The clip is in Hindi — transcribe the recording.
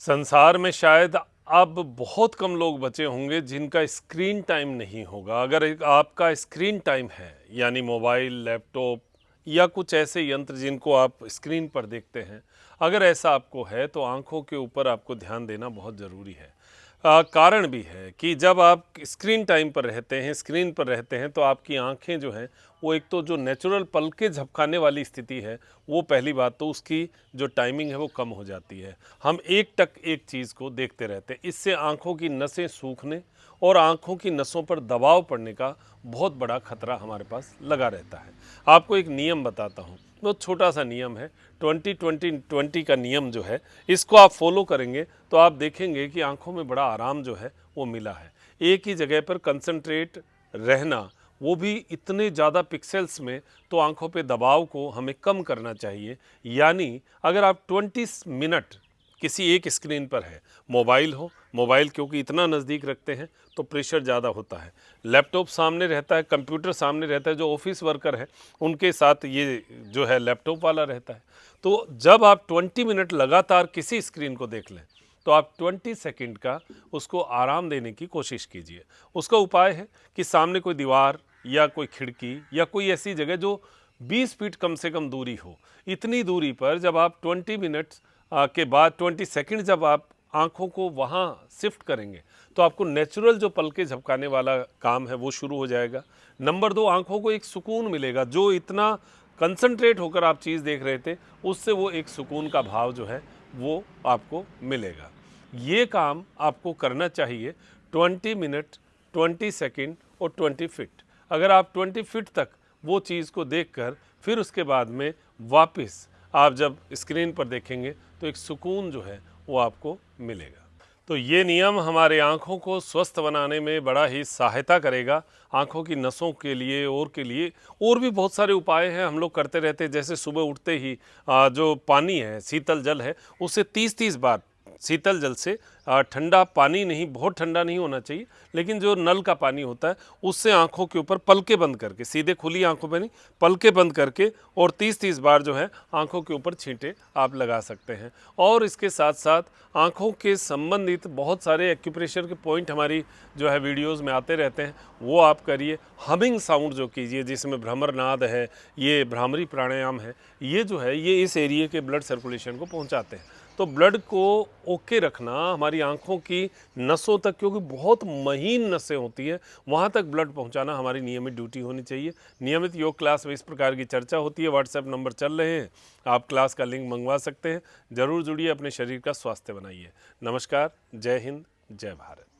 संसार में शायद अब बहुत कम लोग बचे होंगे जिनका स्क्रीन टाइम नहीं होगा। अगर आपका स्क्रीन टाइम है यानी मोबाइल, लैपटॉप या कुछ ऐसे यंत्र जिनको आप स्क्रीन पर देखते हैं, अगर ऐसा आपको है तो आंखों के ऊपर आपको ध्यान देना बहुत ज़रूरी है। कारण भी है कि जब आप स्क्रीन टाइम पर रहते हैं, स्क्रीन पर रहते हैं तो आपकी आंखें जो हैं वो एक तो जो नेचुरल पलकें झपकाने वाली स्थिति है, वो पहली बात तो उसकी जो टाइमिंग है वो कम हो जाती है। हम एक टक एक चीज़ को देखते रहते हैं, इससे आँखों की नसें सूखने और आँखों की नसों पर दबाव पड़ने का बहुत बड़ा खतरा हमारे पास लगा रहता है। आपको एक नियम बताता हूँ, बहुत छोटा सा नियम है, 20-20-20 का नियम जो है, इसको आप फॉलो करेंगे तो आप देखेंगे कि आँखों में बड़ा आराम जो है वो मिला है। एक ही जगह पर कंसंट्रेट रहना, वो भी इतने ज़्यादा पिक्सेल्स में, तो आँखों पे दबाव को हमें कम करना चाहिए। यानी अगर आप 20 मिनट किसी एक स्क्रीन पर है, मोबाइल हो, मोबाइल क्योंकि इतना नज़दीक रखते हैं तो प्रेशर ज़्यादा होता है। लैपटॉप सामने रहता है, कंप्यूटर सामने रहता है, जो ऑफिस वर्कर है उनके साथ ये जो है लैपटॉप वाला रहता है। तो जब आप 20 मिनट लगातार किसी स्क्रीन को देख लें तो आप 20 सेकंड का उसको आराम देने की कोशिश कीजिए। उसका उपाय है कि सामने कोई दीवार या कोई खिड़की या कोई ऐसी जगह जो 20 फीट कम से कम दूरी हो, इतनी दूरी पर जब आप 20 मिनट्स के बाद 20 सेकंड जब आप आँखों को वहाँ शिफ्ट करेंगे तो आपको नेचुरल जो पलकें झपकाने वाला काम है वो शुरू हो जाएगा। नंबर 2, आँखों को एक सुकून मिलेगा, जो इतना कंसंट्रेट होकर आप चीज़ देख रहे थे उससे वो एक सुकून का भाव जो है वो आपको मिलेगा। ये काम आपको करना चाहिए 20 मिनट, 20 सेकंड और 20 फीट। अगर आप 20 फीट तक वो चीज़ को देखकर फिर उसके बाद में वापस आप जब स्क्रीन पर देखेंगे तो एक सुकून जो है वो आपको मिलेगा। तो ये नियम हमारे आँखों को स्वस्थ बनाने में बड़ा ही सहायता करेगा। आँखों की नसों के लिए और भी बहुत सारे उपाय हैं, हम लोग करते रहते हैं। जैसे सुबह उठते ही जो पानी है, शीतल जल है, उसे 30-30 बार शीतल जल से, ठंडा पानी नहीं, बहुत ठंडा नहीं होना चाहिए, लेकिन जो नल का पानी होता है उससे आँखों के ऊपर पलकें बंद करके, सीधे खुली आँखों पे नहीं, पलकें बंद करके और 30-30 बार जो है आँखों के ऊपर छींटे आप लगा सकते हैं। और इसके साथ साथ आँखों के संबंधित बहुत सारे एक्यूप्रेशर के पॉइंट हमारी जो है वीडियोज़ में आते रहते हैं, वो आप करिए। हमिंग साउंड जो कीजिए, जिसमें भ्रमरनाद है, ये भ्रामरी प्राणायाम है, ये जो है ये इस एरिए के ब्लड सर्कुलेशन को पहुँचाते हैं। तो ब्लड को ओके रखना, हमारी आँखों की नसों तक, क्योंकि बहुत महीन नसें होती हैं, वहाँ तक ब्लड पहुँचाना हमारी नियमित ड्यूटी होनी चाहिए। नियमित योग क्लास में इस प्रकार की चर्चा होती है, व्हाट्सएप नंबर चल रहे हैं, आप क्लास का लिंक मंगवा सकते हैं। ज़रूर जुड़िए, अपने शरीर का स्वास्थ्य बनाइए। नमस्कार, जय हिंद, जय भारत।